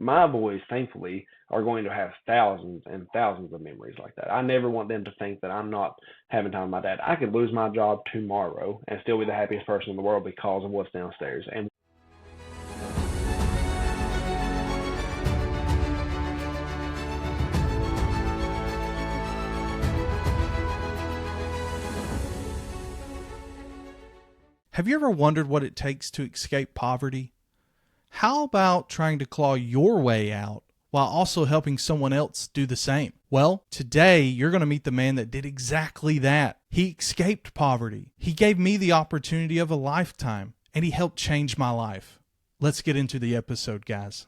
my boys, thankfully, are going to have thousands and thousands of memories like that. I never want them to think that I'm not having time with my dad. I could lose my job tomorrow and still be the happiest person in the world because of what's downstairs. And Have you ever wondered what it takes to escape poverty? How about trying to claw your way out while also helping someone else do the same? Well, today you're going to meet the man that did exactly that. He escaped poverty. He gave me the opportunity of a lifetime, and he helped change my life. Let's get into the episode, guys.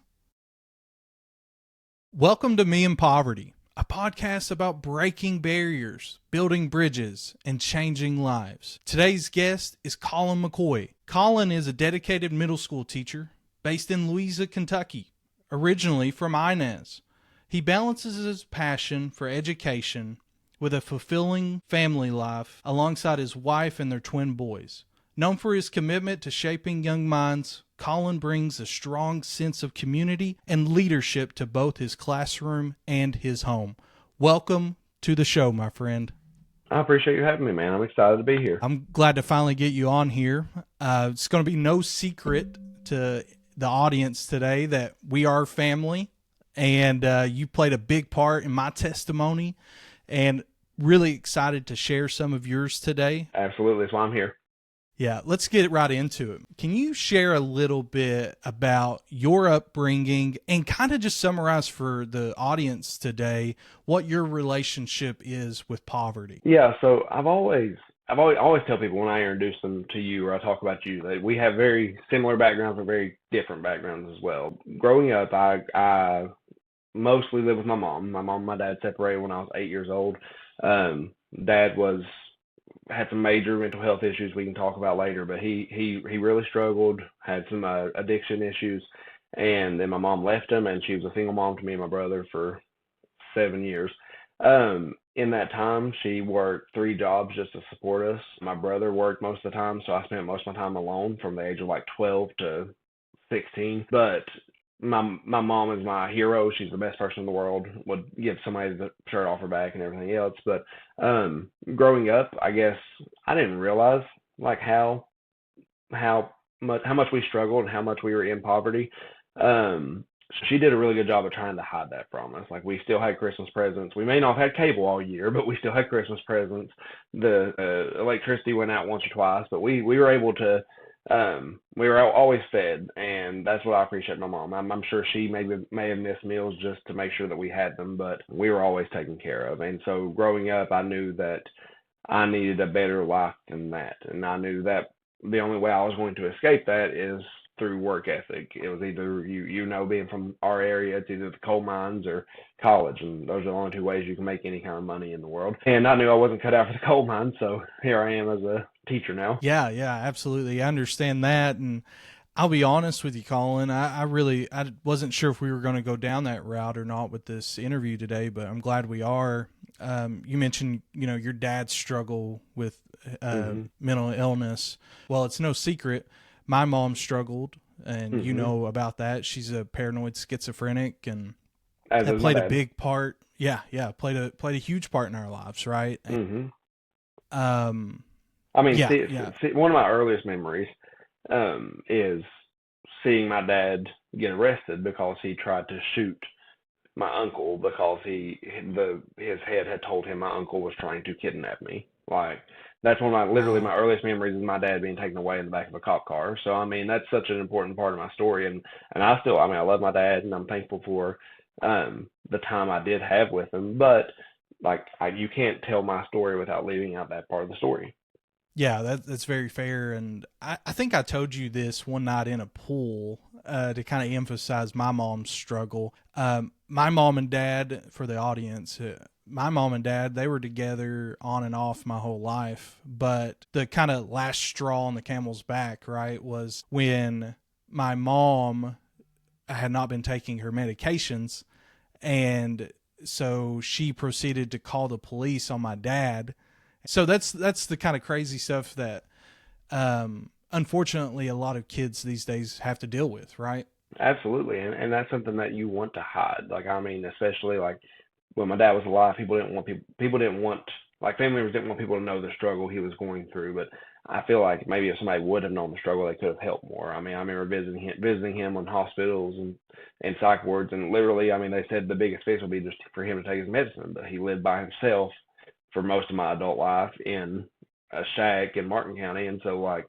Welcome to Me in Poverty, a podcast about breaking barriers, building bridges, and changing lives. Today's guest is Colin McCoy. Colin is a dedicated middle school teacher based in Louisa, Kentucky, originally from Inez. He balances his passion for education with a fulfilling family life alongside his wife and their twin boys. Known for his commitment to shaping young minds, Colin brings a strong sense of community and leadership to both his classroom and his home. Welcome to the show, my friend. I appreciate you having me, man. I'm excited to be here. I'm glad to finally get you on here. It's going to be no secret to the audience today that we are family, and you played a big part in my testimony, and really excited to share some of yours today. Absolutely. That's why I'm here. Yeah, let's get right into it. Can you share a little bit about your upbringing and kind of just summarize for the audience today what your relationship is with poverty? Yeah, so I always tell people when I introduce them to you or I talk about you that we have very similar backgrounds and very different backgrounds as well. Growing up, I mostly lived with my mom. My mom and my dad separated when I was 8 years old. Dad had some major mental health issues we can talk about later, but he really struggled, had some addiction issues, and then my mom left him, and she was a single mom to me and my brother for 7 years. In that time, she worked 3 jobs just to support us. My brother worked most of the time, so I spent most of my time alone from the age of like 12 to 16. But my mom is my hero. She's the best person in the world. Would give somebody the shirt off her back and everything else. But growing up, I guess I didn't realize like how much we struggled and how much we were in poverty. She did a really good job of trying to hide that from us. Like, we still had Christmas presents. We may not have had cable all year, but we still had Christmas presents. The electricity went out once or twice, but we were able to. We were always fed, and that's what I appreciate my mom. I'm sure she may have missed meals just to make sure that we had them, but we were always taken care of. And so growing up, I knew that I needed a better life than that, and I knew that the only way I was going to escape that is through work ethic. It was either being from our area, it's either the coal mines or college, and those are the only 2 ways you can make any kind of money in the world. And I knew I wasn't cut out for the coal mines, so here I am as a teacher now. Yeah, absolutely. I understand that, and I'll be honest with you, Colin. I wasn't sure if we were going to go down that route or not with this interview today, but I'm glad we are. You mentioned, your dad's struggle with mental illness. Well, it's no secret. My mom struggled, and you know about that. She's a paranoid schizophrenic, and that played a big part. Yeah, played a huge part in our lives, right? And, I mean, see, one of my earliest memories is seeing my dad get arrested because he tried to shoot my uncle because his head had told him my uncle was trying to kidnap me. Like, that's one of my earliest memories is my dad being taken away in the back of a cop car. So, I mean, that's such an important part of my story. And I love my dad, and I'm thankful for the time I did have with him. But, you can't tell my story without leaving out that part of the story. Yeah, that's very fair. And I think I told you this one night in a pool to kind of emphasize my mom's struggle. My mom and dad, for the audience, my mom and dad, they were together on and off my whole life. But the kind of last straw on the camel's back, right, was when my mom had not been taking her medications. And so she proceeded to call the police on my dad. So that's the kind of crazy stuff that, unfortunately, a lot of kids these days have to deal with, right? Absolutely, and that's something that you want to hide. Like, I mean, especially like when my dad was alive, people didn't want like family members didn't want people to know the struggle he was going through. But I feel like maybe if somebody would have known the struggle, they could have helped more. I mean, I remember visiting him on hospitals and psych wards, and literally, I mean, they said the biggest fix would be just for him to take his medicine, but he lived by himself for most of my adult life in a shack in Martin County, and so like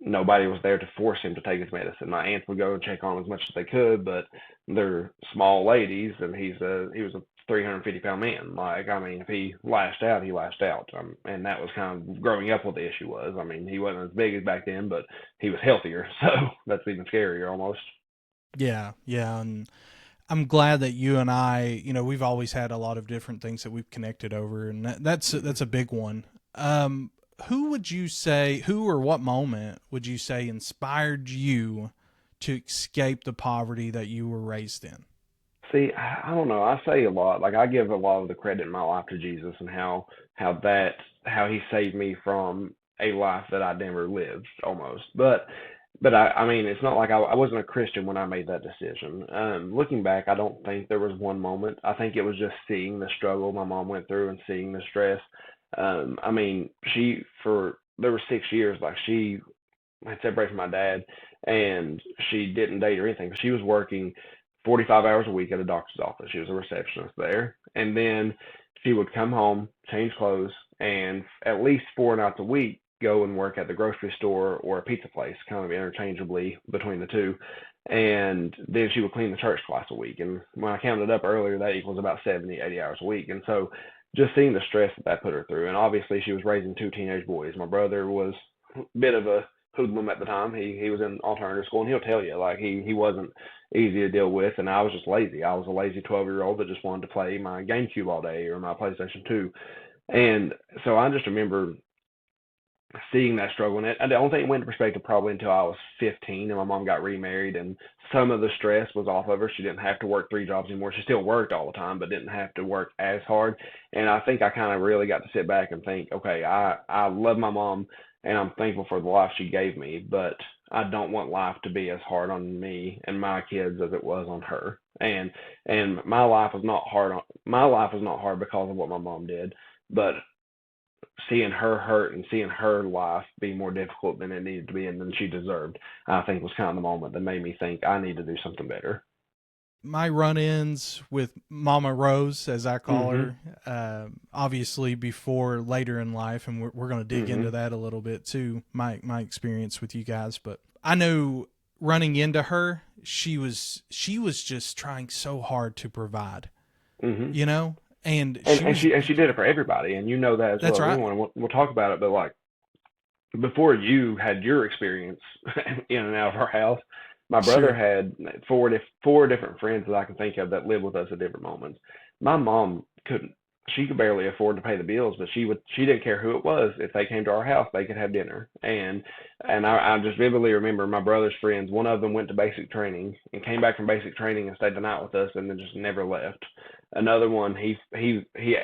nobody was there to force him to take his medicine. My aunts would go and check on him as much as they could, but they're small ladies, and he was a 350-pound man. Like, I mean, if he lashed out, he lashed out. And that was kind of growing up what the issue was. I mean, he wasn't as big as back then, but he was healthier, so that's even scarier almost. Yeah, yeah, and I'm glad that you and I, we've always had a lot of different things that we've connected over, and that's a big one. Who would you say, who or what moment would you say inspired you to escape the poverty that you were raised in? See, I don't know. I say a lot. Like I give a lot of the credit in my life to Jesus and how he saved me from a life that I never lived almost. But I mean, it's not like I wasn't a Christian when I made that decision. Looking back, I don't think there was one moment. I think it was just seeing the struggle my mom went through and seeing the stress. I mean, there were 6 years like she had separated from my dad, and she didn't date or anything. She was working 45 hours a week at a doctor's office. She was a receptionist there. And then she would come home, change clothes, and at least 4 nights a week go and work at the grocery store or a pizza place, kind of interchangeably between the two. And then she would clean the church twice a week. And when I counted up earlier, that equals about 70, 80 hours a week. And so just seeing the stress that put her through. And obviously, she was raising two teenage boys. My brother was a bit of a hoodlum at the time. He was in alternative school, and he'll tell you like he wasn't easy to deal with, and I was just lazy. I was a lazy 12-year-old that just wanted to play my GameCube all day or my PlayStation 2. And so I just remember seeing that struggle. And I don't think it went into perspective probably until I was 15 and my mom got remarried, and some of the stress was off of her. She didn't have to work 3 jobs anymore. She still worked all the time, but didn't have to work as hard. And I think I kind of really got to sit back and think, okay, I love my mom and I'm thankful for the life she gave me, but I don't want life to be as hard on me and my kids as it was on her. And my life was not hard because of what my mom did, but seeing her hurt and seeing her life be more difficult than it needed to be and than she deserved, I think was kind of the moment that made me think I need to do something better. My run-ins with Mama Rose, as I call Mhm. her, obviously before later in life, and we're going to dig into Mhm. that a little bit too. My experience with you guys, but I know running into her, she was just trying so hard to provide, Mhm. you know, and And she was. she did it for everybody, and you know that as That's well as right. anyone. And we'll talk about it, but like before you had your experience in and out of our house, my brother Sure. had four different friends that I can think of that lived with us at different moments. My mom couldn't. She could barely afford to pay the bills, but she didn't care who it was. If they came to our house, they could have dinner. And I just vividly remember my brother's friends. One of them went to basic training and came back from basic training and stayed the night with us, and then just never left. Another one, he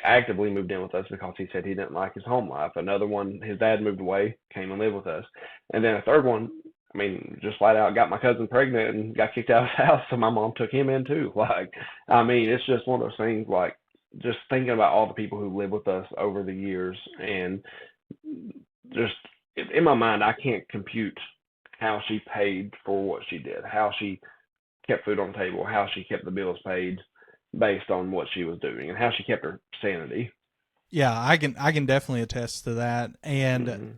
actively moved in with us because he said he didn't like his home life. Another one, his dad moved away, came and lived with us. And then a third one, I mean, just flat out got my cousin pregnant and got kicked out of his house, so my mom took him in too. Like, I mean, it's just one of those things. Like, just thinking about all the people who lived with us over the years, and just in my mind, I can't compute how she paid for what she did, how she kept food on the table, how she kept the bills paid based on what she was doing, and how she kept her sanity. Yeah, I can definitely attest to that. And Hmm.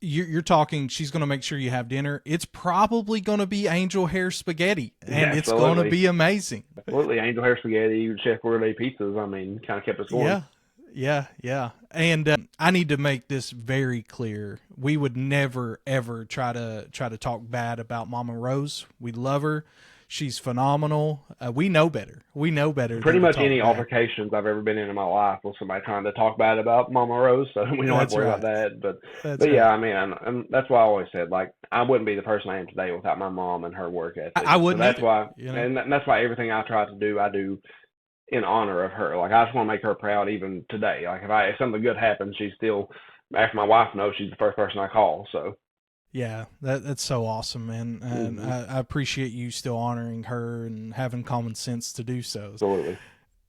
you're talking. She's going to make sure you have dinner. It's probably going to be angel hair spaghetti, and it's going to Absolutely. be amazing. Absolutely. Angel hair spaghetti, Chef Gourmet pizzas. I mean, kind of kept us going. Yeah, yeah, yeah. And I need to make this very clear. We would never ever try to talk bad about Mama Rose. We love her. She's phenomenal. We know better. We know better Pretty than to much talk any bad. altercations I've ever been in my life was somebody trying to talk bad about Mama Rose, so we don't have to That's worry about right. that. That's But yeah, right. I mean, and that's why I always said like I wouldn't be the person I am today without my mom and her work ethic. I So wouldn't that's either. why, You know. and that's why everything I try to do, I do in honor of her. Like I just want to make her proud even today. Like if something good happens, she's still after my wife knows she's the first person I call. So Yeah, that's so awesome, man. And Hmm. I appreciate you still honoring her and having common sense to do so. Absolutely.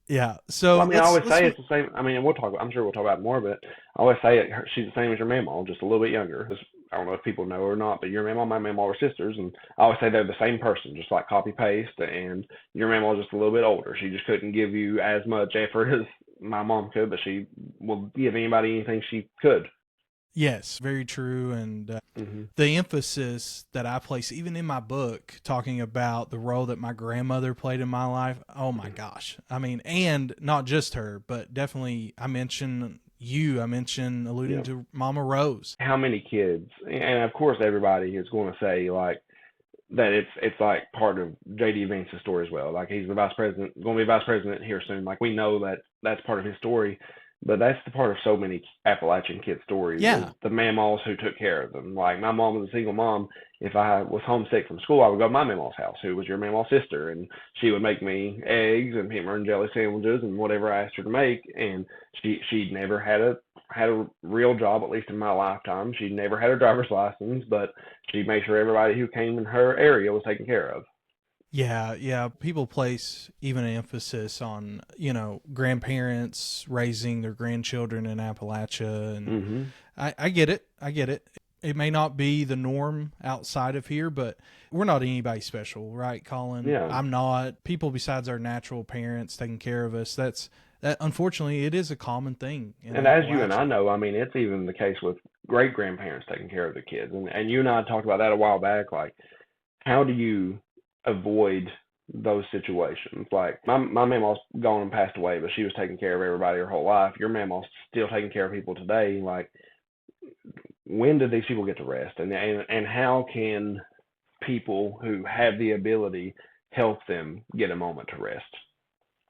Yeah. Well, So I mean, I always let's say it's the same. I mean, we'll talk. I'm sure we'll talk about it more, but I always say she's the same as your mama, just a little bit younger. I don't know if people know or not, but your mama and my mama were sisters, and I always say they're the same person, just like copy paste. And your mama was just a little bit older. She just couldn't give you as much effort as my mom could, but she will give anybody anything she could. Yes, very true. And Hmm. the emphasis that I place, even in my book, talking about the role that my grandmother played in my life. Oh my gosh. I mean, and not just her, but definitely I mentioned you, I mentioned alluding Yeah. to Mama Rose. How many kids? And of course, everybody is going to say like that it's like part of JD Vance's story as well. Like he's the vice president, going to be vice president here soon. Like we know that that's part of his story, but that's the part of so many Appalachian kids' stories is Yeah. the mamaws who took care of them. Like my mom was a single mom. If I was homesick from school, I would go to my mamaw's house, who was your mamaw's sister, and she would make me eggs and peanut butter and jelly sandwiches and whatever I asked her to make. And she'd never had a real job, at least in my lifetime. She never had a driver's license, but she made sure everybody who came in her area was taken care of. Yeah, yeah. People place even an emphasis on, grandparents raising their grandchildren in Appalachia. And Hmm. I get it. I get it. It may not be the norm outside of here, but we're not anybody special, right, Colin? Yeah. I'm not. People besides our natural parents taking care of us, that unfortunately it is a common thing in And as you and I Appalachia. know, I mean, it's even the case with great grandparents taking care of the kids. And you and I talked about that a while back. Like, how do you avoid those situations? Like, my mama's gone and passed away, but she was taking care of everybody her whole life. Your mama's still taking care of people today. Like, when do these people get to rest? And how can people who have the ability help them get a moment to rest?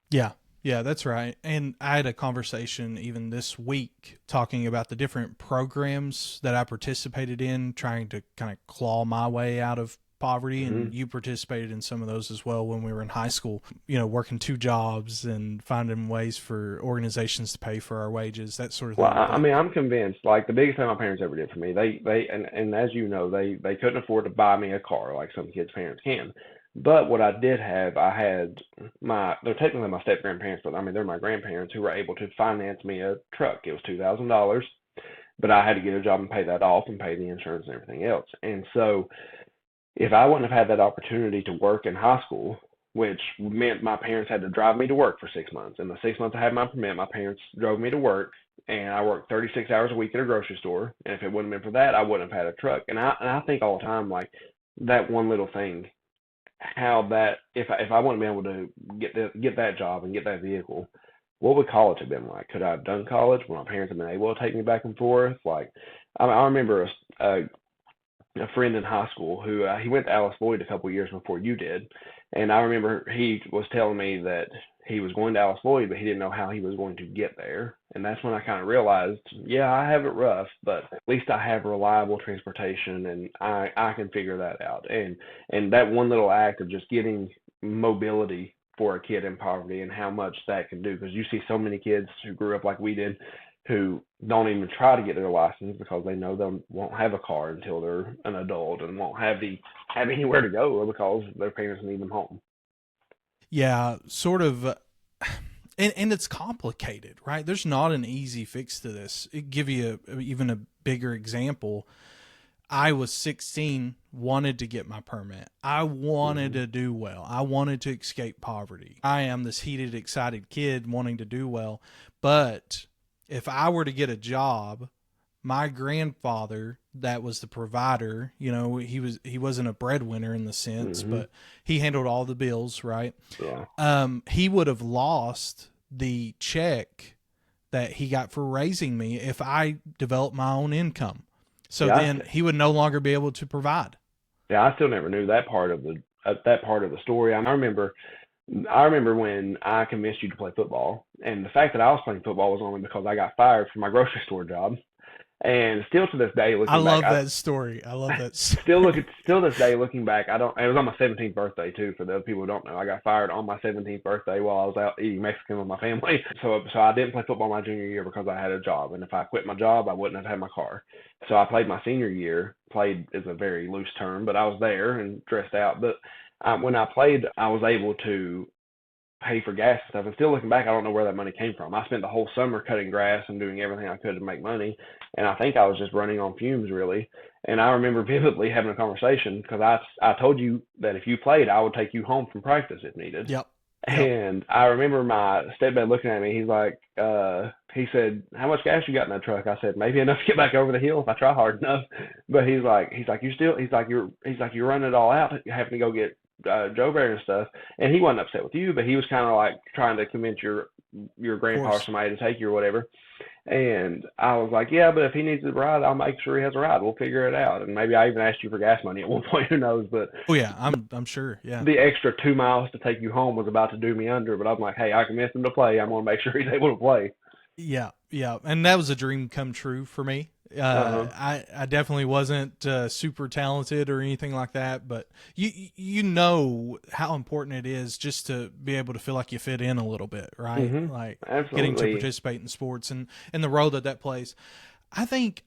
Yeah. Yeah, that's right. And I had a conversation even this week talking about the different programs that I participated in, trying to kind of claw my way out of poverty. And Hmm. you participated in some of those as well when we were in high school, working two jobs and finding ways for organizations to pay for our wages, that sort of Well, thing. I But mean, I'm convinced. Like the biggest thing my parents ever did for me, and as you know, they couldn't afford to buy me a car like some kids' parents can. But what I did have, I had they're technically my step grandparents, but I mean they're my grandparents who were able to finance me a truck. It was $2,000, but I had to get a job and pay that off and pay the insurance and everything else. And so if I wouldn't have had that opportunity to work in high school, which meant my parents had to drive me to work for 6 months. In the 6 months I had my permit, my parents drove me to work, and I worked 36 hours a week at a grocery store. And if it wouldn't have been for that, I wouldn't have had a truck. And I think all the time, like that one little thing, how that if I wouldn't have been able to get that job and get that vehicle, what would college have been like? Could I have done college? Would my parents have been able to take me back and forth? Like I remember a friend in high school who he went to Alice Lloyd a couple of years before you did, and I remember he was telling me that he was going to Alice Lloyd, but he didn't know how he was going to get there, and that's when I kind of realized, yeah, I have it rough, but at least I have reliable transportation, and I can figure that out, and that one little act of just getting mobility for a kid in poverty and how much that can do, because you see so many kids who grew up like we did who don't even try to get their license because they know they won't have a car until they're an adult and won't have anywhere to go because their parents need them home. yeah, sort of. And it's complicated, right? There's not an easy fix to this. It give you even a bigger example. I was 16, wanted to get my permit. I wanted Hmm. to do well. I wanted to escape poverty. I am this heated, excited kid wanting to do well. But if I were to get a job, my grandfather, that was the provider, he wasn't a breadwinner in the sense, Hmm. but he handled all the bills, right? Yeah. He would have lost the check that he got for raising me if I developed my own income. So Yeah. then he would no longer be able to provide. Yeah. I still never knew that part of the story. I remember when I convinced you to play football, and the fact that I was playing football was only because I got fired from my grocery store job. And still to this day, I looking back, love that story. I love that story. still this day looking back, I don't. It was on my 17th birthday too. For the people who don't know, I got fired on my 17th birthday while I was out eating Mexican with my family. So I didn't play football my junior year because I had a job, and if I quit my job, I wouldn't have had my car. So I played my senior year. Played is a very loose term, but I was there and dressed out. But when I played, I was able to pay for gas and stuff. And still looking back, I don't know where that money came from. I spent the whole summer cutting grass and doing everything I could to make money. And I think I was just running on fumes, really. And I remember vividly having a conversation because I told you that if you played, I would take you home from practice if needed. Yep. And I remember my stepdad looking at me. He's like, he said, "How much gas you got in that truck?" I said, "Maybe enough to get back over the hill if I try hard enough." But he's like, you're running it all out, having to go get Joe Bear and stuff. And he wasn't upset with you, but he was kind of like trying to convince your grandpa or somebody to take you or whatever. And I was like, yeah, but if he needs a ride, I'll make sure he has a ride. We'll figure it out. And maybe I even asked you for gas money at one point. Who knows? But oh yeah, I'm sure. Yeah. The extra 2 miles to take you home was about to do me under. But I'm like, hey, I convinced him to play. I'm gonna make sure he's able to play. Yeah, yeah, and that was a dream come true for me. I definitely wasn't super talented or anything like that, but you know how important it is just to be able to feel like you fit in a little bit, right? Mm-hmm. Like Absolutely. getting to participate in sports and the role that plays. I think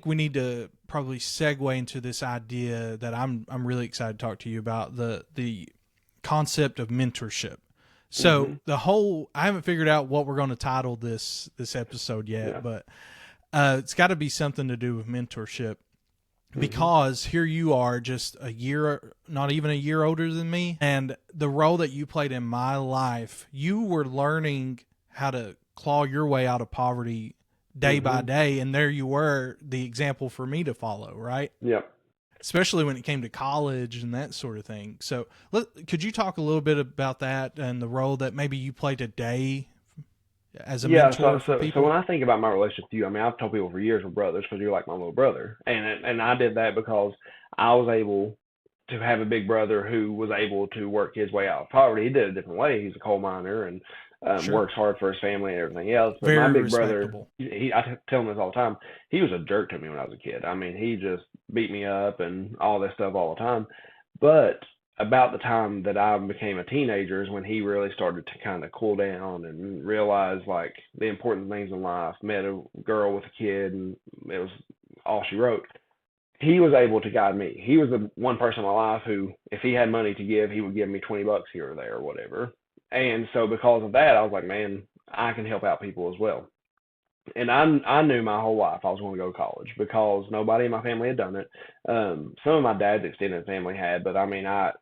we need to probably segue into this idea that I'm really excited to talk to you about, the concept of mentorship. So I haven't figured out what we're going to title this episode yet, but it's got to be something to do with mentorship, because here you are, just not even a year older than me, and the role that you played in my life, you were learning how to claw your way out of poverty day by day, and there you were, the example for me to follow, right? Yep. Especially when it came to college and that sort of thing. So could you talk a little bit about that and the role that maybe you play today as a mentor for people? So when I think about my relationship with you, I mean, I've told people for years we're brothers because you're like my little brother. And I did that because I was able to have a big brother who was able to work his way out of poverty. He did it a different way. He's a coal miner and works hard for his family and everything else. But Very my big brother, respectable. I tell him this all the time, he was a jerk to me when I was a kid. I mean, he just beat me up and all this stuff all the time. But about the time that I became a teenager is when he really started to kind of cool down and realize like the important things in life. Met a girl with a kid, and it was all she wrote. He was able to guide me. He was the one person in my life who, if he had money to give, he would give me $20 here or there or whatever. And so because of that, I was like, man, I can help out people as well. And I knew my whole life I was going to go to college because nobody in my family had done it. Some of my dad's extended family had, but I mean, I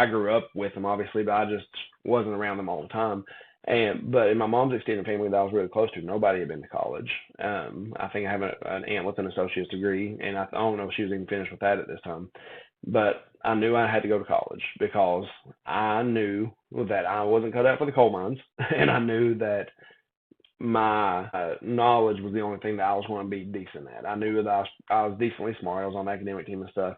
grew up with them obviously, but I just wasn't around them all the time. But in my mom's extended family that I was really close to, nobody had been to college. I think I have an aunt with an associate's degree, and I don't know if she was even finished with that at this time. But I knew I had to go to college because I knew that I wasn't cut out for the coal mines, and I knew that my knowledge was the only thing that I was going to be decent at. I knew that I was decently smart. I was on the academic team and stuff.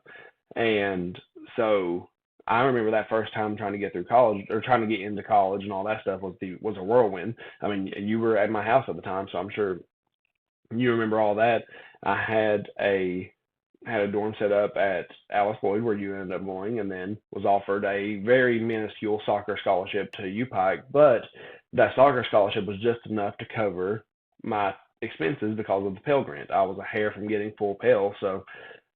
And so I remember that first time trying to get through college or trying to get into college and all that stuff was a whirlwind. I mean, you were at my house at the time, so I'm sure you remember all that. I had a dorm set up at Alice Boyd where you ended up going, and then was offered a very minuscule soccer scholarship to UPike, but that soccer scholarship was just enough to cover my expenses because of the Pell Grant. I was a hair from getting full Pell, so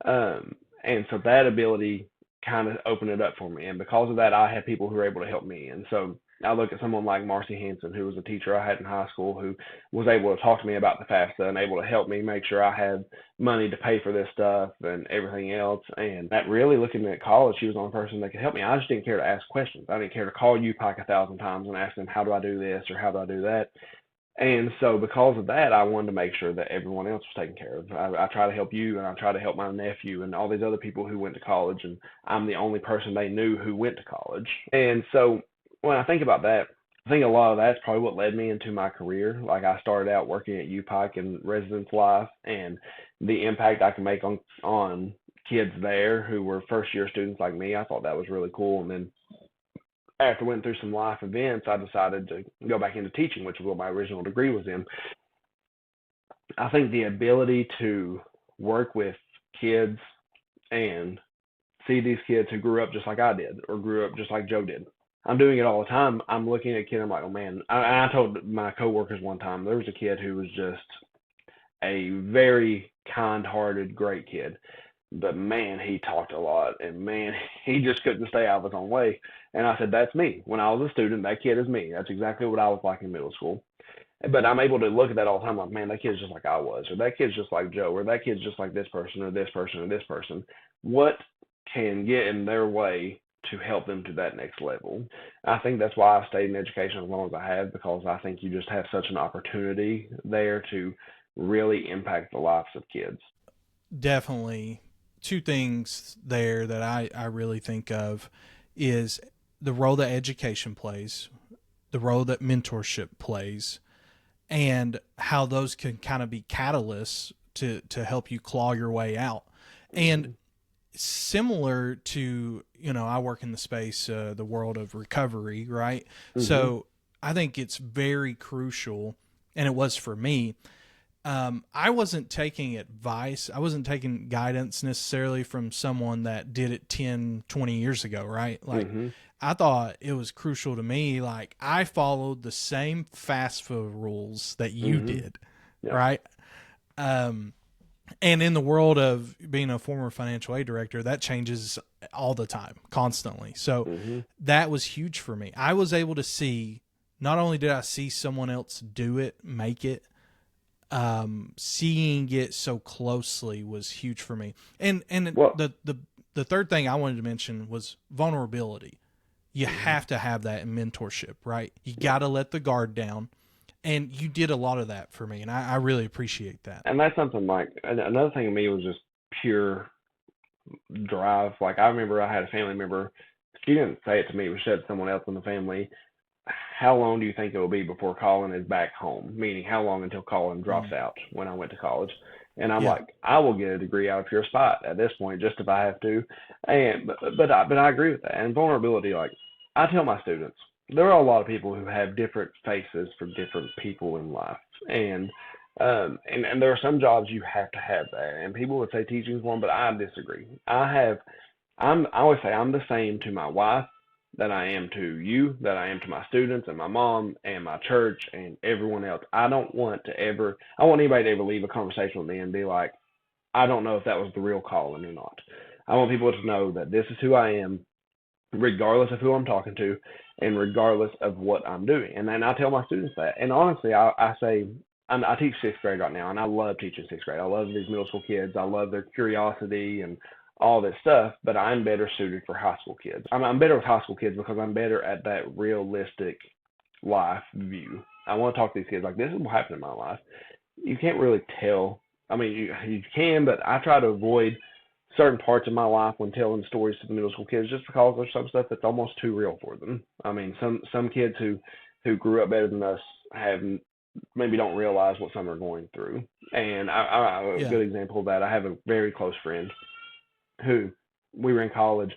and so that ability kind of opened it up for me, and because of that, I had people who were able to help me. And so I look at someone like Marcy Hanson, who was a teacher I had in high school, who was able to talk to me about the FAFSA and able to help me make sure I had money to pay for this stuff and everything else. And that really, looking at college, she was the only person that could help me. I just didn't care to ask questions. I didn't care to call UPike 1,000 times and ask them, how do I do this or how do I do that? And so because of that, I wanted to make sure that everyone else was taken care of. I try to help you, and I try to help my nephew and all these other people who went to college, and I'm the only person they knew who went to college. And so when I think about that, I think a lot of that's probably what led me into my career. Like, I started out working at UPike in residence life, and the impact I can make on kids there who were first-year students like me, I thought that was really cool. And then after I went through some life events, I decided to go back into teaching, which is what my original degree was in. I think the ability to work with kids and see these kids who grew up just like I did or grew up just like Joe did. I'm doing it all the time. I'm looking at a kid, I'm like, oh man. I told my coworkers one time, there was a kid who was just a very kind-hearted, great kid. But man, he talked a lot, and man, he just couldn't stay out of his own way. And I said, that's me. When I was a student, that kid is me. That's exactly what I was like in middle school. But I'm able to look at that all the time, like, man, that kid's just like I was, or that kid's just like Joe, or that kid's just like this person, or this person, or this person. What can get in their way to help them to that next level? I think that's why I've stayed in education as long as I have, because I think you just have such an opportunity there to really impact the lives of kids. Definitely. Two things there that I really think of is the role that education plays, the role that mentorship plays, and how those can kind of be catalysts to help you claw your way out. And similar to, I work in the space, the world of recovery, right? Mm-hmm. So I think it's very crucial, and it was for me. I wasn't taking advice. I wasn't taking guidance necessarily from someone that did it 10, 20 years ago, right? Like, I thought it was crucial to me. Like, I followed the same FAFSA rules that you did, right? And in the world of being a former financial aid director, that changes all the time, constantly. So that was huge for me. I was able to see, not only did I see someone else do it, make it, seeing it so closely was huge for me. And the third thing I wanted to mention was vulnerability. You have to have that in mentorship, right? You got to let the guard down. And you did a lot of that for me, and I really appreciate that. And that's something like, another thing to me was just pure drive. Like, I remember I had a family member, she didn't say it to me, but she said to someone else in the family, how long do you think it will be before Colin is back home? Meaning, how long until Colin drops out when I went to college? And I'm like, I will get a degree out of pure spite at this point, just if I have to. And but I agree with that. And vulnerability, like, I tell my students, there are a lot of people who have different faces for different people in life, and there are some jobs you have to have that. And people would say teaching is one, but I disagree. I always say I'm the same to my wife that I am to you, that I am to my students and my mom and my church and everyone else. I want anybody to ever leave a conversation with me and be like, I don't know if that was the real Colin or not. I want people to know that this is who I am, regardless of who I'm talking to and regardless of what I'm doing. And then I tell my students that. And honestly, I say, I teach sixth grade right now, and I love teaching sixth grade. I love these middle school kids. I love their curiosity and all this stuff, but I'm better suited for high school kids. I'm better with high school kids because I'm better at that realistic life view. I want to talk to these kids like, this is what happened in my life. You can't really tell. I mean, you can, but I try to avoid certain parts of my life when telling stories to the middle school kids, just because there's some stuff that's almost too real for them. I mean, some kids who grew up better than us maybe don't realize what some are going through. And a good example of that, I have a very close friend who we were in college,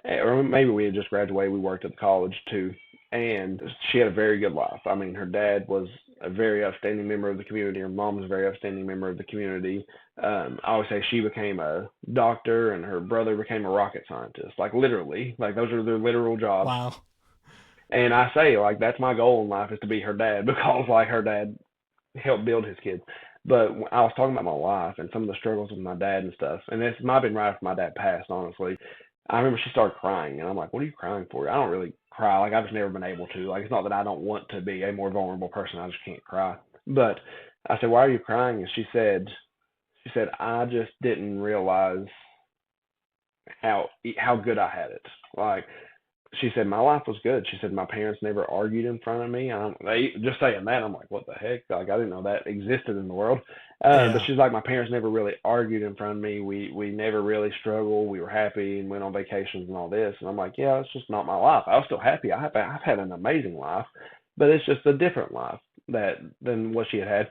or maybe we had just graduated. We worked at the college too, and she had a very good life. I mean, her dad was a very outstanding member of the community. Her mom was a very outstanding member of the community. I always say she became a doctor, and her brother became a rocket scientist. Like, literally, like, those are their literal jobs. Wow. And I say, like, that's my goal in life, is to be her dad, because, like, her dad helped build his kids. But I was talking about my life and some of the struggles with my dad and stuff. And this might have been right after my dad passed, honestly. I remember she started crying, and I'm like, what are you crying for? I don't really cry. Like, I've just never been able to. Like, it's not that I don't want to be a more vulnerable person. I just can't cry. But I said, why are you crying? And she said, I just didn't realize how good I had it. Like, she said, my life was good. She said, my parents never argued in front of me. They just saying that, I'm like, what the heck? Like, I didn't know that existed in the world. But she's like, my parents never really argued in front of me. We never really struggled. We were happy and went on vacations and all this. And I'm like, yeah, it's just not my life. I was still happy. I've had an amazing life, but it's just a different life than what she had.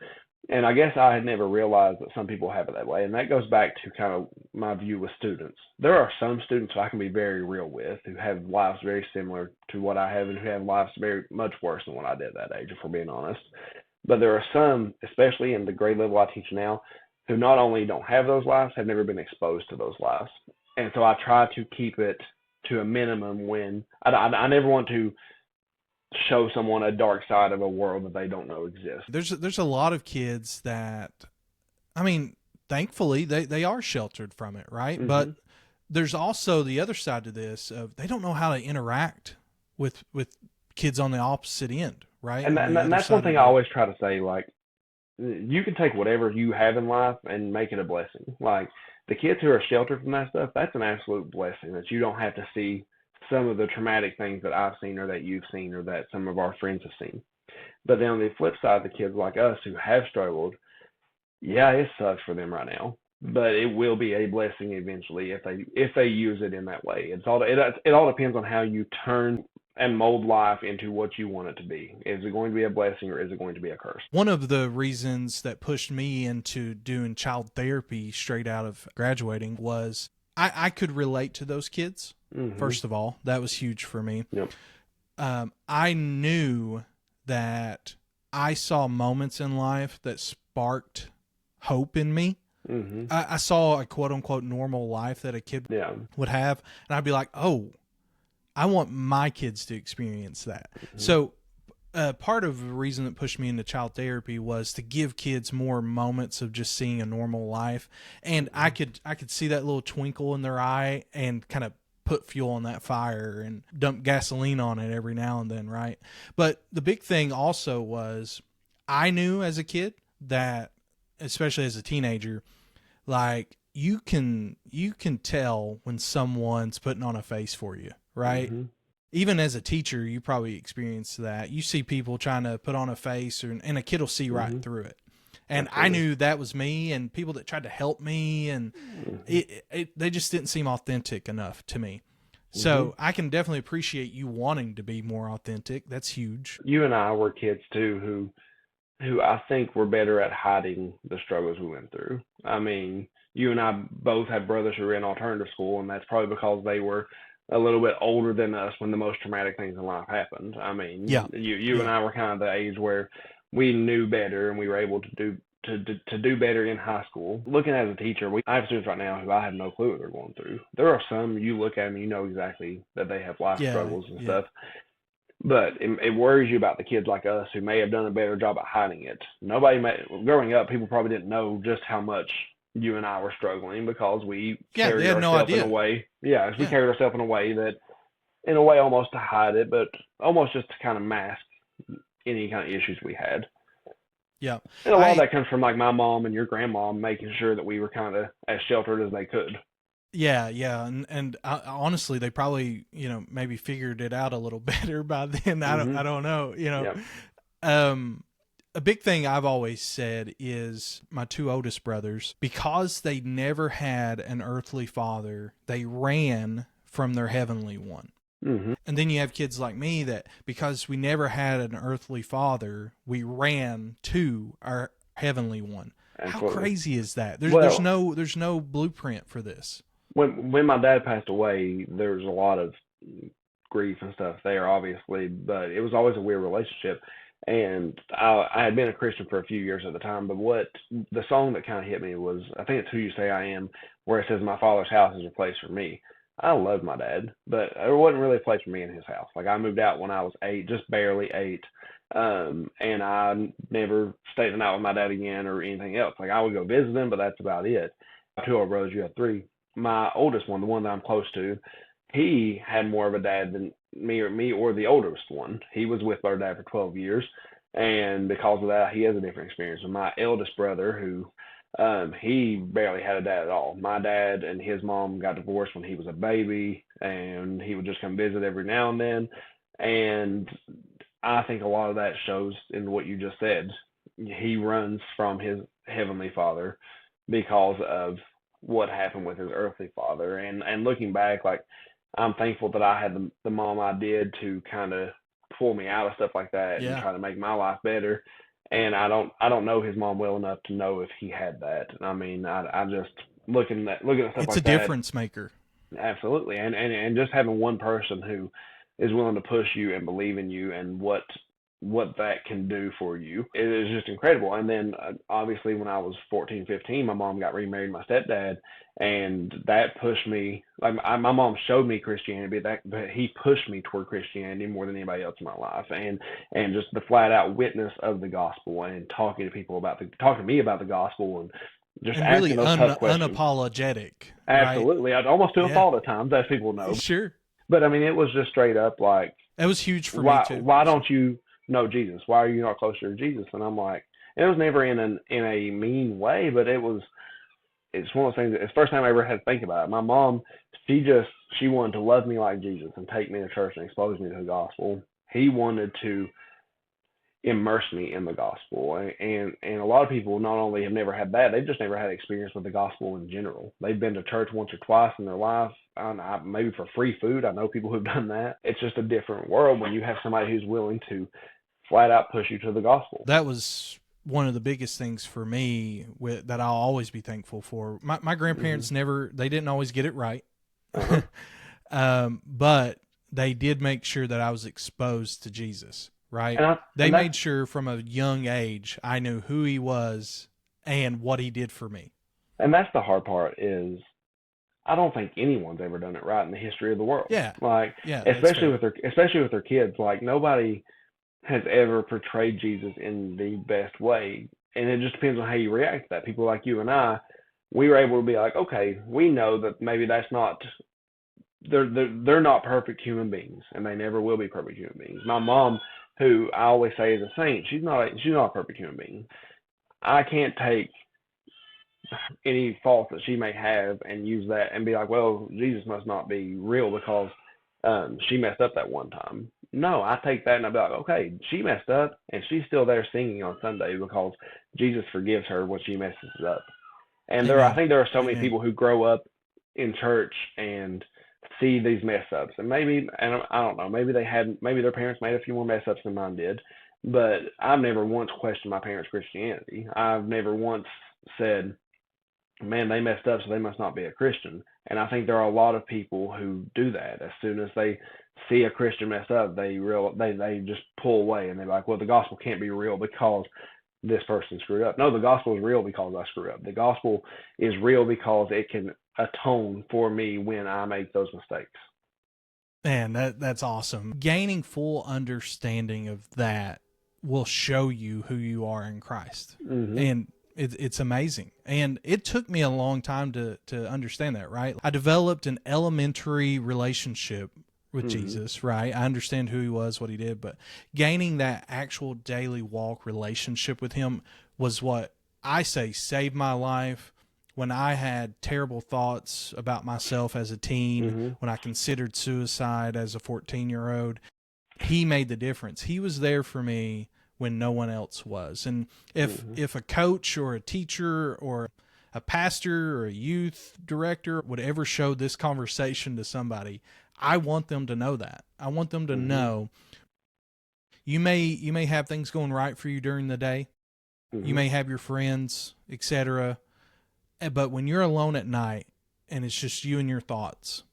And I guess I had never realized that some people have it that way. And that goes back to kind of my view with students. There are some students who I can be very real with, who have lives very similar to what I have, and who have lives very much worse than what I did at that age, if we're being honest. But there are some, especially in the grade level I teach now, who not only don't have those lives, have never been exposed to those lives. And so I try to keep it to a minimum when I never want to show someone a dark side of a world that they don't know exists. There's a lot of kids that, I mean, thankfully they are sheltered from it, right? Mm-hmm. But there's also the other side to this of they don't know how to interact with kids on the opposite end, right? And that's one thing I always try to say, like, you can take whatever you have in life and make it a blessing. Like, the kids who are sheltered from that stuff, that's an absolute blessing that you don't have to see some of the traumatic things that I've seen or that you've seen or that some of our friends have seen. But then on the flip side, the kids like us who have struggled, yeah, it sucks for them right now, but it will be a blessing eventually if they use it in that way. It all depends on how you turn and mold life into what you want it to be. Is it going to be a blessing or is it going to be a curse? One of the reasons that pushed me into doing child therapy straight out of graduating was I could relate to those kids. Mm-hmm. First of all, that was huge for me. Yep. I knew that I saw moments in life that sparked hope in me. Mm-hmm. I saw a quote unquote normal life that a kid would have, and I'd be like, oh, I want my kids to experience that. Mm-hmm. So part of the reason that pushed me into child therapy was to give kids more moments of just seeing a normal life. And I could see that little twinkle in their eye and kind of put fuel on that fire and dump gasoline on it every now and then, right? But the big thing also was I knew as a kid that, especially as a teenager, like you can tell when someone's putting on a face for you, right? Mm-hmm. Even as a teacher, you probably experience that. You see people trying to put on a face, and a kid will see right mm-hmm. through it. And absolutely. I knew that was me, and people that tried to help me, and mm-hmm. They just didn't seem authentic enough to me. Mm-hmm. So I can definitely appreciate you wanting to be more authentic. That's huge. You and I were kids too who I think were better at hiding the struggles we went through. I mean, you and I both had brothers who were in alternative school, and that's probably because they were a little bit older than us when the most traumatic things in life happened. I mean, you yeah. and I were kind of the age where we knew better and we were able to do better in high school. Looking as a teacher, I have students right now who I have no clue what they're going through. There are some you look at them and you know exactly that they have life struggles and stuff. But it worries you about the kids like us who may have done a better job at hiding it. Growing up, people probably didn't know just how much you and I were struggling because we carried ourselves in a way. Yeah, we carried ourselves in a way almost to hide it, but almost just to kind of mask any kind of issues we had. Yeah. And a lot of that comes from like my mom and your grandma making sure that we were kind of as sheltered as they could. Yeah. And honestly, they probably, maybe figured it out a little better by then. Mm-hmm. I don't know, Yep. A big thing I've always said is my two oldest brothers, because they never had an earthly father, they ran from their heavenly one. Mm-hmm. And then you have kids like me that because we never had an earthly father, we ran to our heavenly one. Absolutely. How crazy is that? There's no blueprint for this. When my dad passed away, there was a lot of grief and stuff there, obviously, but it was always a weird relationship. And I had been a Christian for a few years at the time, but the song that kind of hit me was, I think it's Who You Say I Am, where it says, my father's house is a place for me. I loved my dad, but there wasn't really a place for me in his house. Like, I moved out when I was 8, just barely 8, and I never stayed the night with my dad again or anything else. Like, I would go visit him, but that's about it. 2 older brothers, you have 3. My oldest one, the one that I'm close to, he had more of a dad than me or the oldest one. He was with our dad for 12 years, and because of that, he has a different experience. And my eldest brother, who he barely had a dad at all. My dad and his mom got divorced when he was a baby, and he would just come visit every now and then. And I think a lot of that shows in what you just said. He runs from his heavenly father because of what happened with his earthly father. And looking back, like, I'm thankful that I had the mom I did to kind of pull me out of stuff like that and try to make my life better. And I don't know his mom well enough to know if he had that. I mean, I just looking at stuff like that. It's a difference maker. Absolutely. And just having one person who is willing to push you and believe in you and what what that can do for you. It is just incredible. And then obviously when I was 14, 15, my mom got remarried, my stepdad, and that pushed me. Like my mom showed me Christianity, but he pushed me toward Christianity more than anybody else in my life. And just the flat out witness of the gospel and talking to me about the gospel and just And asking really those tough questions. unapologetic. Absolutely. Right? I'd almost to a fault at times, as people know. Sure. But I mean, it was just straight up like, That was huge for me too. why don't you know Jesus? Why are you not closer to Jesus? And I'm like, and it was never in a mean way, but it's one of those things. It's the first time I ever had to think about it. My mom, she wanted to love me like Jesus and take me to church and expose me to the gospel. He wanted to immerse me in the gospel, and a lot of people not only have never had that, they've just never had experience with the gospel in general. They've been to church once or twice in their life, maybe for free food. I know people who've done that. It's just a different world when you have somebody who's willing to flat out push you to the gospel. That was one of the biggest things for me that I'll always be thankful for. My grandparents they didn't always get it right. But they did make sure that I was exposed to Jesus, right? They made sure from a young age I knew who he was and what he did for me. And that's the hard part is I don't think anyone's ever done it right in the history of the world. Yeah. Especially with their kids. Like nobody has ever portrayed Jesus in the best way. And it just depends on how you react to that. People like you and I, we were able to be like, okay, we know that maybe that's not, they're not perfect human beings, and they never will be perfect human beings. My mom, who I always say is a saint, she's not a perfect human being. I can't take any fault that she may have and use that and be like, well, Jesus must not be real because she messed up that one time. No, I take that and I'll be like, okay, she messed up and she's still there singing on Sunday because Jesus forgives her when she messes up. And I think there are so many people who grow up in church and see these mess ups, and I don't know, maybe their parents made a few more mess ups than mine did, but I've never once questioned my parents' Christianity. I've never once said, man, they messed up, so they must not be a Christian. And I think there are a lot of people who do that. As soon as they see a Christian mess up, they just pull away, and they're like, well, the gospel can't be real because this person screwed up. No, the gospel is real because I screw up. The gospel is real because it can atone for me when I make those mistakes. Man, that's awesome. Gaining full understanding of that will show you who you are in Christ. And it's amazing. And it took me a long time to understand that, right? I developed an elementary relationship with Jesus, right? I understand who he was, what he did, but gaining that actual daily walk relationship with him was what I say saved my life when I had terrible thoughts about myself as a teen, when I considered suicide as a 14-year-old. He made the difference. He was there for me when no one else was. And if a coach or a teacher or a pastor or a youth director would ever show this conversation to somebody, I want them to know that. I want them to know you may have things going right for you during the day. You may have your friends, etc. But when you're alone at night and it's just you and your thoughts,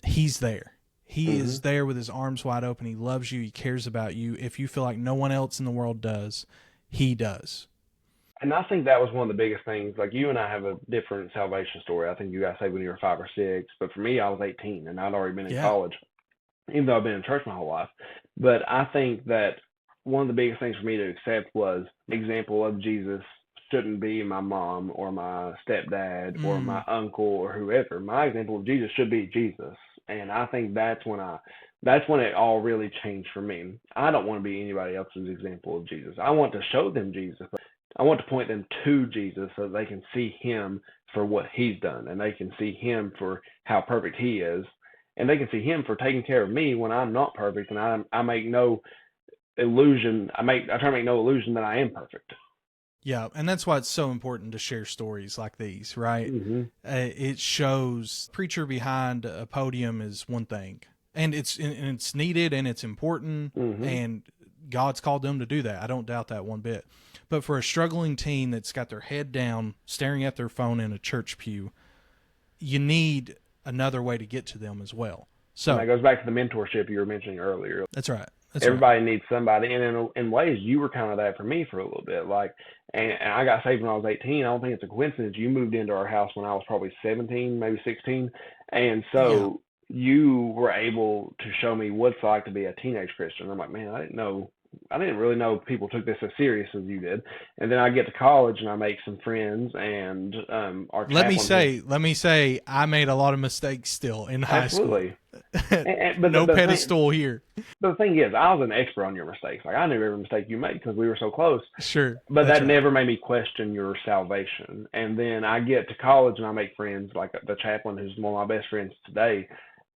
he's there. He is there with his arms wide open. He loves you. He cares about you. If you feel like no one else in the world does, he does. And I think that was one of the biggest things. Like you and I have a different salvation story. I think you guys say when you were 5 or 6, but for me, I was 18 and I'd already been in college, even though I've been in church my whole life. But I think that one of the biggest things for me to accept was an example of Jesus shouldn't be my mom or my stepdad or my uncle or whoever. My example of Jesus should be Jesus. And I think that's when it all really changed for me. I don't want to be anybody else's example of Jesus. I want to show them Jesus. I want to point them to Jesus so they can see him for what he's done, and they can see him for how perfect he is, and they can see him for taking care of me when I'm not perfect, and I make no illusion. I try to make no illusion that I am perfect. Yeah, and that's why it's so important to share stories like these, right? It shows preacher behind a podium is one thing, and it's needed and it's important, and God's called them to do that. I don't doubt that one bit. But for a struggling teen that's got their head down, staring at their phone in a church pew, you need another way to get to them as well. So and that goes back to the mentorship you were mentioning earlier. That's right. That's right. Everybody needs somebody, and in ways, you were kind of that for me for a little bit. Like, and I got saved when I was 18. I don't think it's a coincidence. You moved into our house when I was probably 17, maybe 16, and Yeah. so you were able to show me what it's like to be a teenage Christian. I'm like, man, I didn't really know people took this as serious as you did. And then I get to college and I make some friends, and our Let me chaplain who say, I made a lot of mistakes still in high school. absolutely. But No pedestal here. the thing is, I was an expert on your mistakes. Like I knew every mistake you made because we were so close. Sure. But That's that right. never made me question your salvation. And then I get to college and I make friends, like the chaplain who's one of my best friends today,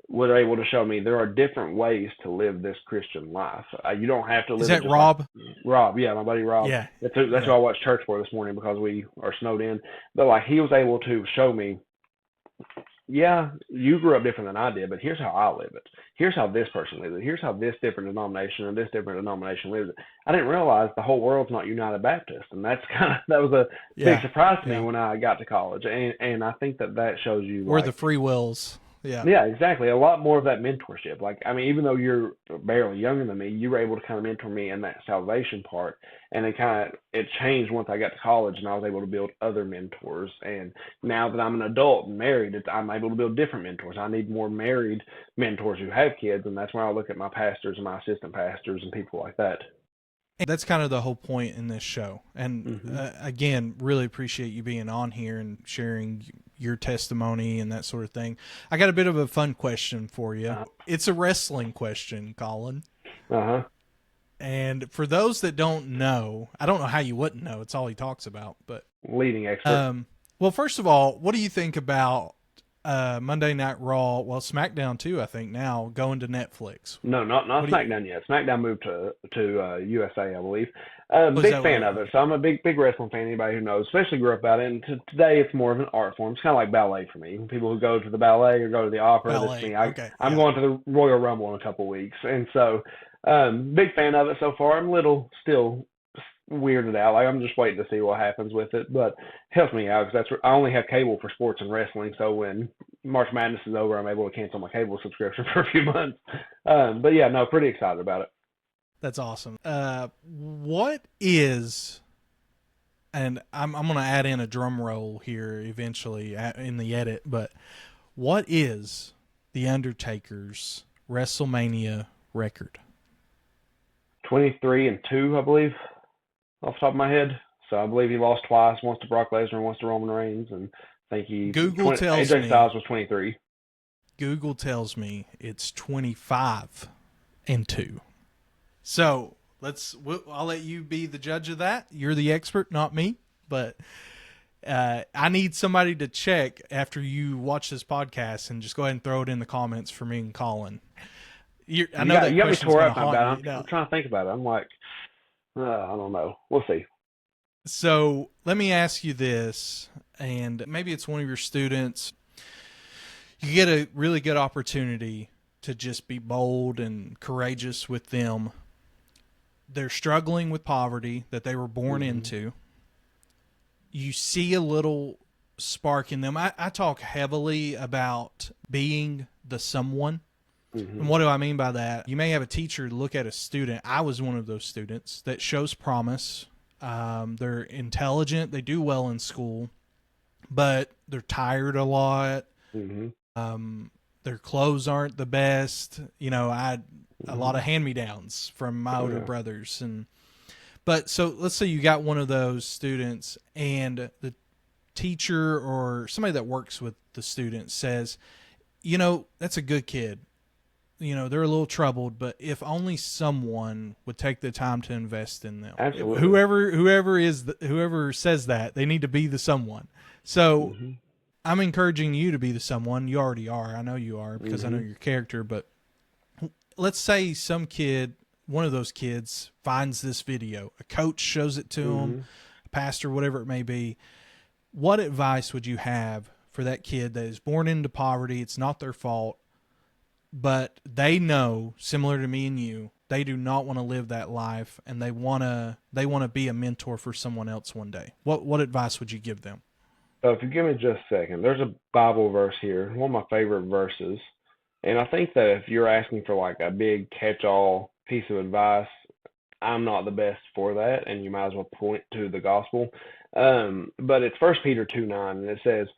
was able to show me there are different ways to live this Christian life. You don't have to live Is it that just Rob? like Rob. Yeah, my buddy Rob. Yeah. That's who I watched church for this morning because we are snowed in. But like he was able to show me, yeah, you grew up different than I did, but here's how I live it. Here's how this person lives it. Here's how this different denomination and this different denomination lives it. I didn't realize the whole world's not United Baptist, and that was a big surprise to me when I got to college. And I think that shows you We're like, the free wills. Yeah. yeah, exactly. A lot more of that mentorship. Like, I mean, even though you're barely younger than me, you were able to kind of mentor me in that salvation part. And it changed once I got to college and I was able to build other mentors. And now that I'm an adult and married, I'm able to build different mentors. I need more married mentors who have kids. And that's where I look at my pastors and my assistant pastors and people like that. That's kind of the whole point in this show. And again, really appreciate you being on here and sharing your testimony and that sort of thing. I got a bit of a fun question for you. It's a wrestling question, Colin. Uh-huh. And for those that don't know, I don't know how you wouldn't know. It's all he talks about. But leading expert. well, first of all, what do you think about Monday Night Raw? Well, SmackDown too, I think now going to Netflix. No, not SmackDown yet. SmackDown moved to USA, I believe. Was Big that fan what- of it. So I'm a big wrestling fan. Anybody who knows, especially grew up about it. And today it's more of an art form. It's kind of like ballet for me. People who go to the ballet or go to the opera. Ballet, That's me. okay, I'm yeah. going to the Royal Rumble in a couple weeks, and so big fan of it so far. I'm a little still weirded out. Like I'm just waiting to see what happens with it, but helps me out because I only have cable for sports and wrestling. So when March Madness is over, I'm able to cancel my cable subscription for a few months. But yeah, no, pretty excited about it. That's awesome. What is, and I'm going to add in a drum roll here eventually in the edit, but what is The Undertaker's WrestleMania record? 23-2, I believe, off the top of my head. So I believe he lost twice, once to Brock Lesnar and once to Roman Reigns, and I think Google tells AJ me Styles was 23. Google tells me it's 25-2. So I'll let you be the judge of that. You're the expert, not me. But I need somebody to check after you watch this podcast and just go ahead and throw it in the comments for me and Colin. I know that you got me question's tore gonna up haunt about it. you. I'm trying to think about it. I'm like, I don't know. We'll see. So let me ask you this, and maybe it's one of your students. You get a really good opportunity to just be bold and courageous with them. They're struggling with poverty that they were born into. You see a little spark in them. I talk heavily about being the someone. And what do I mean by that? You may have a teacher look at a student. I was one of those students that shows promise. They're intelligent. They do well in school, but they're tired a lot. Their clothes aren't the best. You know, I had a lot of hand-me-downs from my older brothers. But so let's say you got one of those students and the teacher or somebody that works with the student says, you know, that's a good kid. You know, they're a little troubled, but if only someone would take the time to invest in them. Absolutely. Whoever says that, they need to be the someone. So I'm encouraging you to be the someone. You already are. I know you are because I know your character. But let's say some kid, one of those kids, finds this video. A coach shows it to them, a pastor, whatever it may be. What advice would you have for that kid that is born into poverty? It's not their fault. But they know, similar to me and you, they do not want to live that life, and they want to be a mentor for someone else one day. What advice would you give them? So if you give me just a second, there's a Bible verse here, one of my favorite verses, and I think that if you're asking for like a big catch-all piece of advice, I'm not the best for that, and you might as well point to the gospel. But it's First Peter 2:9, and it says,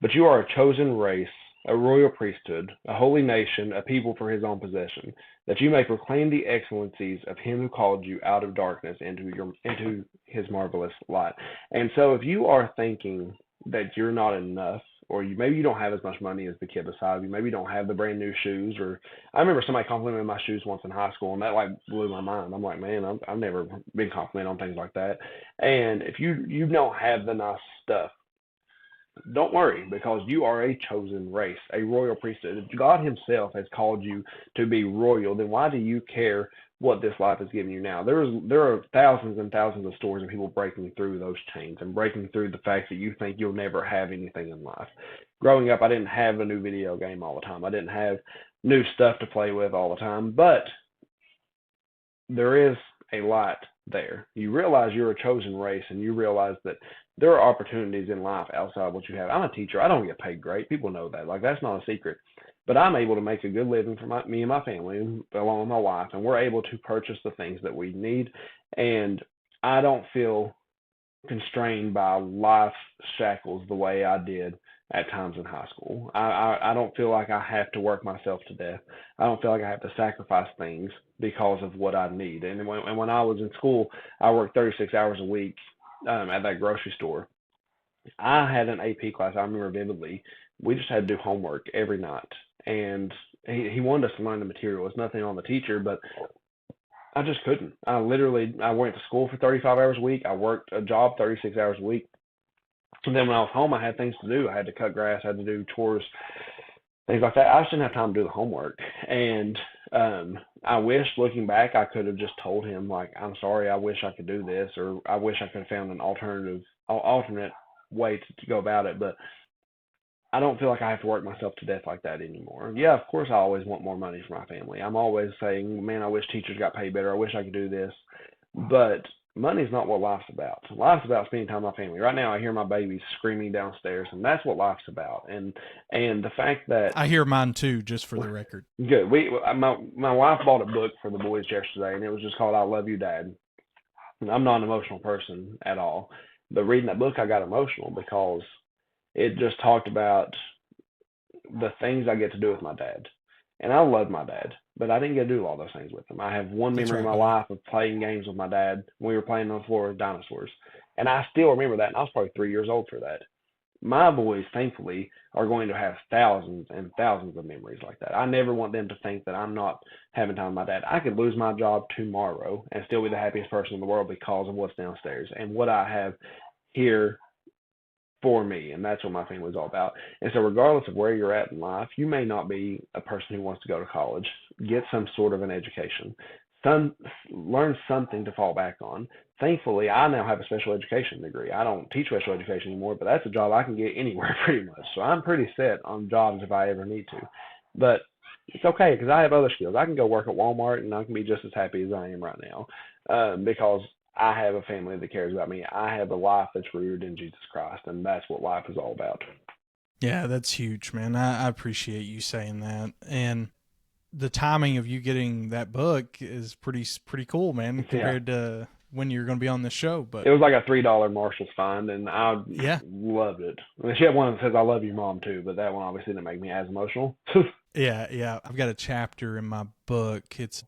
"But you are a chosen race, a royal priesthood, a holy nation, a people for his own possession, that you may proclaim the excellencies of him who called you out of darkness into his marvelous light." And so if you are thinking that you're not enough, or maybe you don't have as much money as the kid beside you, maybe you don't have the brand new shoes, or I remember somebody complimented my shoes once in high school, and that like blew my mind. I'm like, man, I've never been complimented on things like that. And if you don't have the nice stuff, don't worry, because you are a chosen race, a royal priesthood. If God himself has called you to be royal, then why do you care what this life is giving you now? There are thousands and thousands of stories of people breaking through those chains and breaking through the fact that you think you'll never have anything in life. Growing up, I didn't have a new video game all the time. I didn't have new stuff to play with all the time, but there is a light there. You realize you're a chosen race, and you realize that there are opportunities in life outside of what you have. I'm a teacher. I don't get paid great. People know that. Like, that's not a secret. But I'm able to make a good living for me and my family, along with my wife, and we're able to purchase the things that we need. And I don't feel constrained by life shackles the way I did at times in high school. I don't feel like I have to work myself to death. I don't feel like I have to sacrifice things because of what I need. And when I was in school, I worked 36 hours a week at that grocery store. I had an AP class, I remember vividly. We just had to do homework every night. And he wanted us to learn the material. It's nothing on the teacher, but I just couldn't. I went to school for 35 hours a week. I worked a job 36 hours a week. And then when I was home, I had things to do. I had to cut grass, I had to do chores, things like that. I just didn't have time to do the homework. And I wish, looking back, I could have just told him, like, I'm sorry, I wish I could do this, or I wish I could have found an alternate way to go about it. But I don't feel like I have to work myself to death like that anymore. Yeah, of course, I always want more money for my family. I'm always saying, man, I wish teachers got paid better. I wish I could do this. But money's not what life's about. Life's about spending time with my family. Right now, I hear my baby screaming downstairs, and that's what life's about. And the fact that I hear mine too, just for the record. Good. My wife bought a book for the boys yesterday, and it was just called "I Love You, Dad." And I'm not an emotional person at all, but reading that book, I got emotional because it just talked about the things I get to do with my dad. And I love my dad, but I didn't get to do all those things with him. I have one memory in my life of playing games with my dad when we were playing on the floor with dinosaurs. And I still remember that, and I was probably 3 years old for that. My boys, thankfully, are going to have thousands and thousands of memories like that. I never want them to think that I'm not having time with my dad. I could lose my job tomorrow and still be the happiest person in the world because of what's downstairs and what I have here for me, and that's what my family is all about. And so regardless of where you're at in life, you may not be a person who wants to go to college. Get some sort of an education. Learn something to fall back on. Thankfully, I now have a special education degree. I don't teach special education anymore, but that's a job I can get anywhere pretty much. So I'm pretty set on jobs if I ever need to. But it's okay because I have other skills. I can go work at Walmart, and I can be just as happy as I am right now because I have a family that cares about me. I have a life that's rooted in Jesus Christ, and that's what life is all about. Yeah, that's huge, man. I appreciate you saying that. And the timing of you getting that book is pretty cool, man, compared to when you're going to be on the show. But it was like a $3 Marshall's find, and I loved it. I mean, she had one that says "I love you, Mom" too, but that one obviously didn't make me as emotional. Yeah. I've got a chapter in my book. It's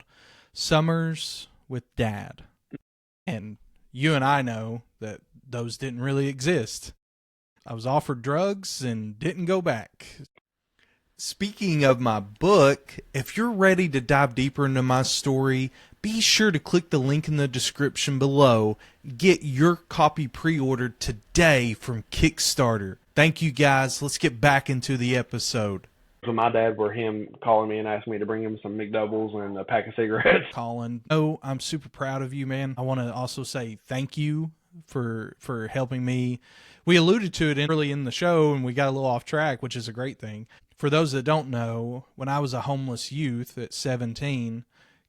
Summers with Dad. And you and I know that those didn't really exist. I was offered drugs and didn't go back. Speaking of my book, if you're ready to dive deeper into my story, be sure to click the link in the description below. Get your copy pre-ordered today from Kickstarter. Thank you, guys. Let's get back into the episode. So my dad were him calling me and asking me to bring him some McDoubles and a pack of cigarettes. Colin, I'm super proud of you, man. I want to also say thank you for helping me. We alluded to it early in the show, and we got a little off track, which is a great thing. For those that don't know, when I was a homeless youth at 17,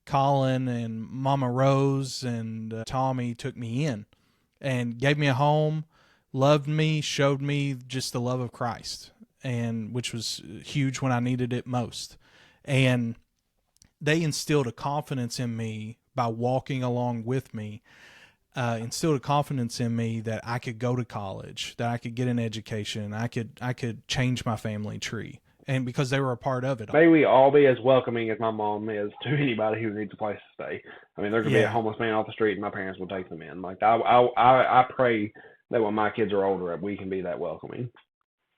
Colin and Mama Rose and Tommy took me in and gave me a home, loved me, showed me just the love of Christ, and which was huge when I needed it most. And they instilled a confidence in me by walking along with me, instilled a confidence in me that I could go to college, that I could get an education, I could change my family tree. And because they were a part of it all. May we all be as welcoming as my mom is to anybody who needs a place to stay. I mean, there could be a homeless man off the street, and my parents will take them in. Like I pray that when my kids are older, we can be that welcoming.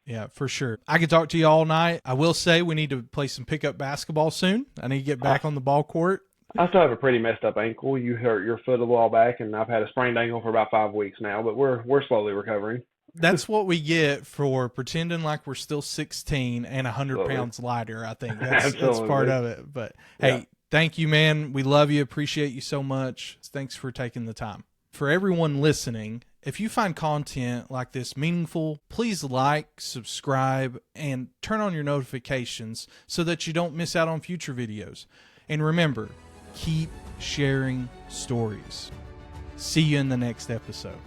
Yeah, for sure. I could talk to you all night. I will say we need to play some pickup basketball soon. I need to get back on the ball court. I still have a pretty messed up ankle. You hurt your foot a while back, and I've had a sprained ankle for about 5 weeks now, but we're slowly recovering. That's what we get for pretending like we're still 16 and 100 pounds lighter, I think. That's part of it. But, hey, thank you, man. We love you. Appreciate you so much. Thanks for taking the time. For everyone listening, if you find content like this meaningful, please like, subscribe, and turn on your notifications so that you don't miss out on future videos. And remember, keep sharing stories. See you in the next episode.